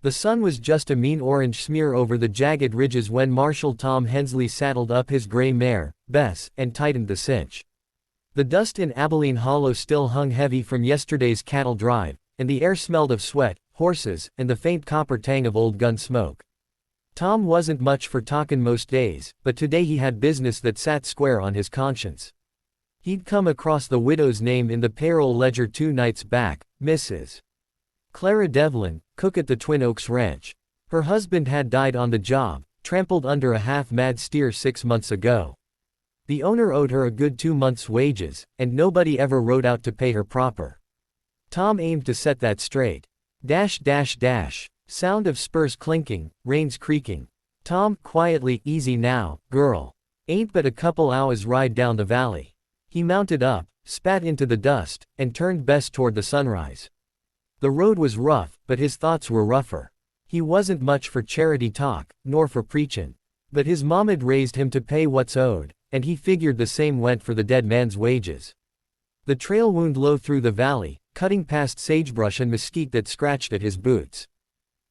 The sun was just a mean orange smear over the jagged ridges when Marshal Tom Hensley saddled up his gray mare, Bess, and tightened the cinch. The dust in Abilene Hollow still hung heavy from yesterday's cattle drive, and the air smelled of sweat, horses, and the faint copper tang of old gun smoke. Tom wasn't much for talkin' most days, but today he had business that sat square on his conscience. He'd come across the widow's name in the payroll ledger 2 nights back, Mrs. Clara Devlin, cook at the Twin Oaks Ranch. Her husband had died on the job, trampled under a half-mad steer 6 months ago. The owner owed her a good 2 months' wages, and nobody ever rode out to pay her proper. Tom aimed to set that straight. Dash dash dash. Sound of spurs clinking, reins creaking. Tom, quietly, easy now, girl. Ain't but a couple hours ride down the valley. He mounted up, spat into the dust, and turned Bess toward the sunrise. The road was rough, but his thoughts were rougher. He wasn't much for charity talk, nor for preachin'. But his mom'd raised him to pay what's owed, and he figured the same went for the dead man's wages. The trail wound low through the valley, cutting past sagebrush and mesquite that scratched at his boots.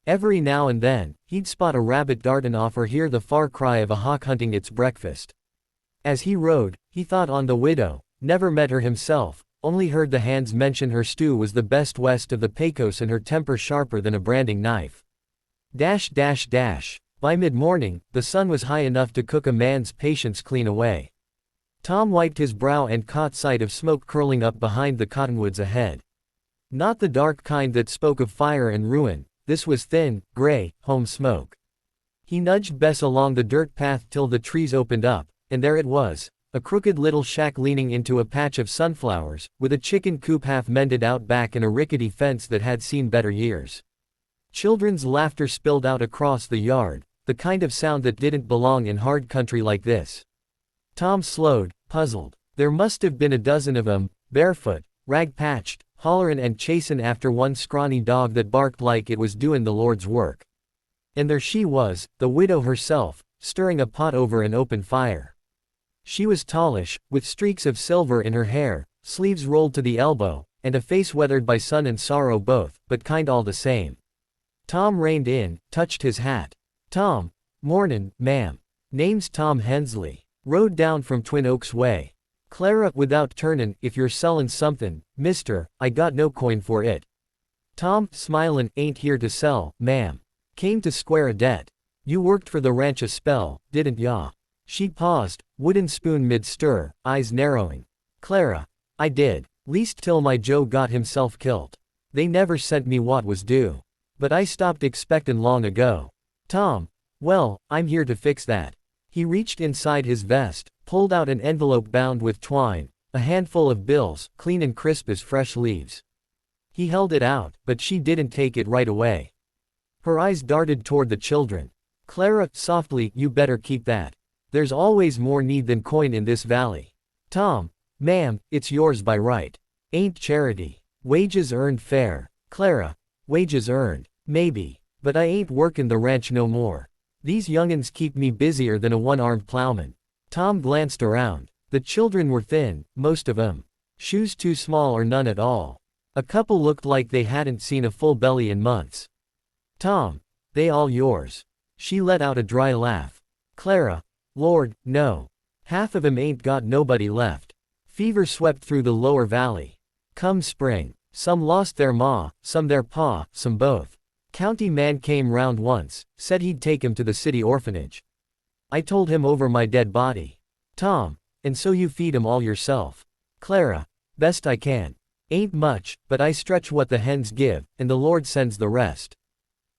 Every now and then, he'd spot a rabbit dartin' off or hear the far cry of a hawk hunting its breakfast. As he rode, he thought on the widow, never met her himself, only heard the hands mention her stew was the best west of the Pecos and her temper sharper than a branding knife. Dash dash dash. By mid-morning, the sun was high enough to cook a man's patience clean away. Tom wiped his brow and caught sight of smoke curling up behind the cottonwoods ahead. Not the dark kind that spoke of fire and ruin. This was thin, gray, home smoke. He nudged Bess along the dirt path till the trees opened up, and there it was, a crooked little shack leaning into a patch of sunflowers, with a chicken coop half mended out back and a rickety fence that had seen better years. Children's laughter spilled out across the yard, the kind of sound that didn't belong in hard country like this. Tom slowed, puzzled. There must have been a dozen of 'em, barefoot, rag-patched, hollerin' and chasin' after one scrawny dog that barked like it was doin' the Lord's work. And there she was, the widow herself, stirring a pot over an open fire. She was tallish, with streaks of silver in her hair, sleeves rolled to the elbow, and a face weathered by sun and sorrow both, but kind all the same. Tom reined in, touched his hat. Tom. Mornin', ma'am. Name's Tom Hensley. Rode down from Twin Oaks Way. Clara, without turnin', if you're sellin' somethin', mister, I got no coin for it. Tom, smilin', ain't here to sell, ma'am. Came to square a debt. You worked for the ranch a spell, didn't ya? She paused, wooden spoon mid-stir, eyes narrowing. Clara. I did. Least till my Joe got himself kilt. They never sent me what was due. But I stopped expectin' long ago. Tom. Well, I'm here to fix that. He reached inside his vest, pulled out an envelope bound with twine, a handful of bills, clean and crisp as fresh leaves. He held it out, but she didn't take it right away. Her eyes darted toward the children. Clara, softly, you better keep that. There's always more need than coin in this valley. Tom. Ma'am, it's yours by right. Ain't charity. Wages earned fair. Clara. Wages earned. Maybe. But I ain't workin' the ranch no more. These young'uns keep me busier than a one-armed plowman. Tom glanced around. The children were thin, most of 'em. Shoes too small or none at all. A couple looked like they hadn't seen a full belly in months. Tom. They all yours. She let out a dry laugh. Clara. Lord, no. Half of 'em ain't got nobody left. Fever swept through the lower valley. Come spring. Some lost their ma, some their pa, some both. County man came round once, said he'd take him to the city orphanage. I told him over my dead body. Tom. And so you feed 'em all yourself. Clara. Best I can. Ain't much, but I stretch what the hens give, and the Lord sends the rest.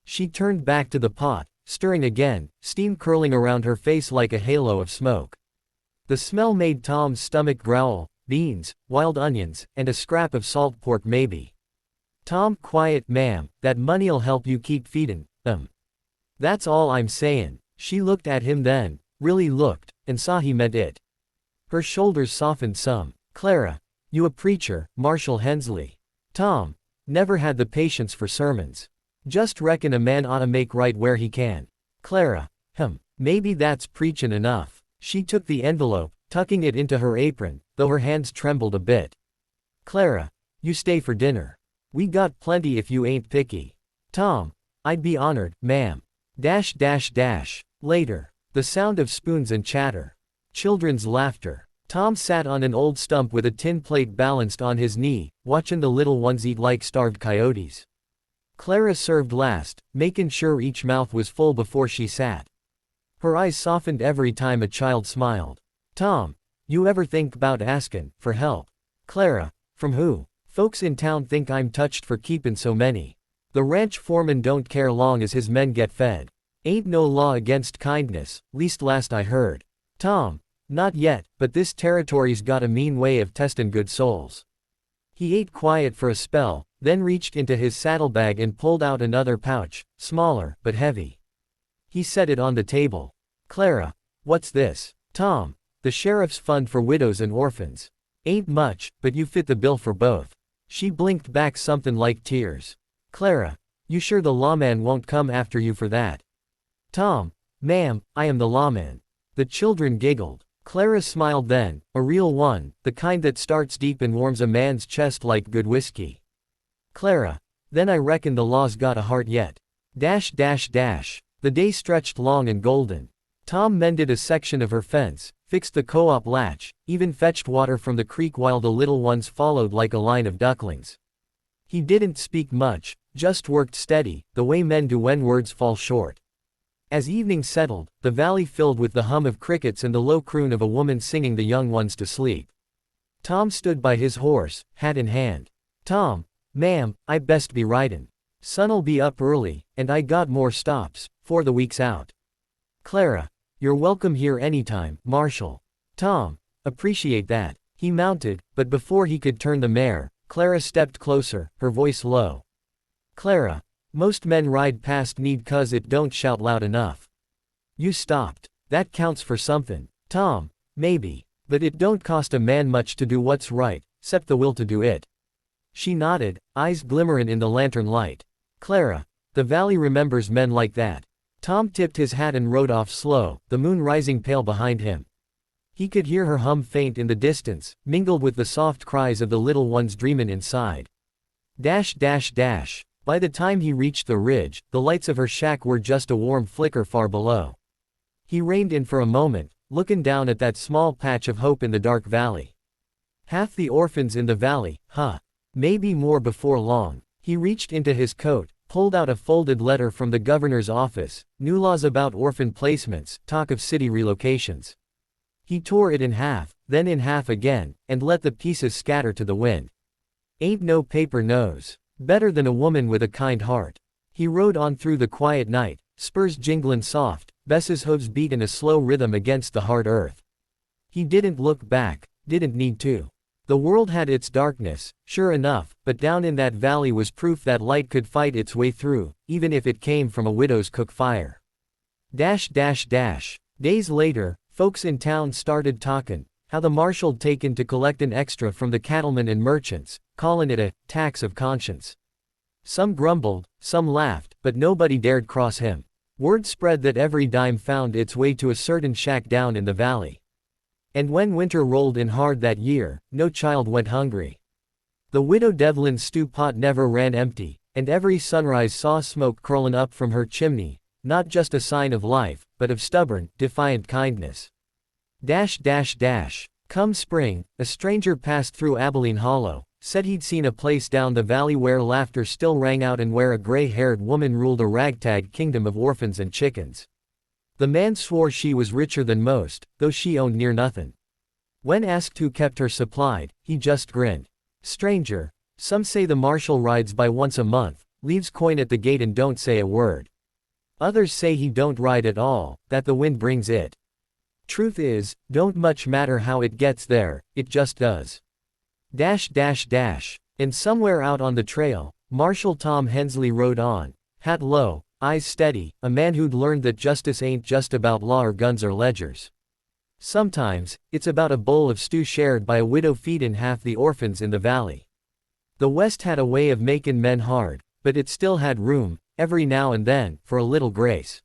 She turned back to the pot, stirring again, steam curling around her face like a halo of smoke. The smell made Tom's stomach growl. Beans, wild onions, and a scrap of salt pork maybe. Tom, quiet, ma'am, that money'll help you keep feedin' 'em. That's all I'm sayin'. She looked at him then, really looked, and saw he meant it. Her shoulders softened some. Clara. You a preacher, Marshal Hensley. Tom. Never had the patience for sermons. Just reckon a man oughta make right where he can. Clara. Maybe that's preachin' enough. She took the envelope, tucking it into her apron, though her hands trembled a bit. Clara. You stay for dinner. We got plenty if you ain't picky. Tom. I'd be honored, ma'am. Later. The sound of spoons and chatter. Children's laughter. Tom sat on an old stump with a tin plate balanced on his knee, watching the little ones eat like starved coyotes. Clara served last, making sure each mouth was full before she sat. Her eyes softened every time a child smiled. Tom, you ever think about asking for help? Clara, from who? Folks in town think I'm touched for keeping so many. The ranch foreman don't care long as his men get fed. Ain't no law against kindness, least last I heard. Tom, not yet, but this territory's got a mean way of testin' good souls. He ate quiet for a spell, then reached into his saddlebag and pulled out another pouch, smaller, but heavy. He set it on the table. Clara, what's this? Tom, the sheriff's fund for widows and orphans. Ain't much, but you fit the bill for both. She blinked back something like tears. Clara, you sure the lawman won't come after you for that? Tom, ma'am, I am the lawman. The children giggled. Clara smiled then, a real one, the kind that starts deep and warms a man's chest like good whiskey. Clara, then I reckon the law's got a heart yet. The day stretched long and golden. Tom mended a section of her fence, fixed the co-op latch, even fetched water from the creek while the little ones followed like a line of ducklings. He didn't speak much, just worked steady, the way men do when words fall short. As evening settled, the valley filled with the hum of crickets and the low croon of a woman singing the young ones to sleep. Tom stood by his horse, hat in hand. Tom, ma'am, I best be ridin'. Sun'll be up early, and I got more stops, 'fore the week's out. Clara, you're welcome here anytime, Marshal. Tom, appreciate that. He mounted, but before he could turn the mare, Clara stepped closer, her voice low. Clara, most men ride past need 'cause it don't shout loud enough. You stopped. That counts for something. Tom, maybe. But it don't cost a man much to do what's right, 'cept the will to do it. She nodded, eyes glimmerin' in the lantern light. Clara, the valley remembers men like that. Tom tipped his hat and rode off slow, the moon rising pale behind him. He could hear her hum faint in the distance, mingled with the soft cries of the little ones dreamin' inside. By the time he reached the ridge, the lights of her shack were just a warm flicker far below. He reined in for a moment, looking down at that small patch of hope in the dark valley. Half the orphans in the valley, huh? Maybe more before long. He reached into his coat, pulled out a folded letter from the governor's office, new laws about orphan placements, talk of city relocations. He tore it in half, then in half again, and let the pieces scatter to the wind. Ain't no paper knows. Better than a woman with a kind heart. He rode on through the quiet night, spurs jinglin' soft, Bess's hooves beat in a slow rhythm against the hard earth. He didn't look back, didn't need to. The world had its darkness, sure enough, but down in that valley was proof that light could fight its way through, even if it came from a widow's cook fire. Days later, folks in town started talkin', how the marshal'd taken to collect an extra from the cattlemen and merchants, callin' it a tax of conscience. Some grumbled, some laughed, but nobody dared cross him. Word spread that every dime found its way to a certain shack down in the valley. And when winter rolled in hard that year, no child went hungry. The widow Devlin's stew pot never ran empty, and every sunrise saw smoke curlin' up from her chimney, not just a sign of life, but of stubborn, defiant kindness. Come spring, a stranger passed through Abilene Hollow, said he'd seen a place down the valley where laughter still rang out and where a gray-haired woman ruled a ragtag kingdom of orphans and chickens. The man swore she was richer than most, though she owned near nothing. When asked who kept her supplied, he just grinned. Stranger, some say the marshal rides by once a month, leaves coin at the gate and don't say a word. Others say he don't ride at all, that the wind brings it. Truth is, don't much matter how it gets there, it just does. And somewhere out on the trail, Marshal Tom Hensley rode on, hat low, eyes steady, a man who'd learned that justice ain't just about law or guns or ledgers. Sometimes, it's about a bowl of stew shared by a widow feedin' half the orphans in the valley. The West had a way of makin' men hard, but it still had room, every now and then, for a little grace.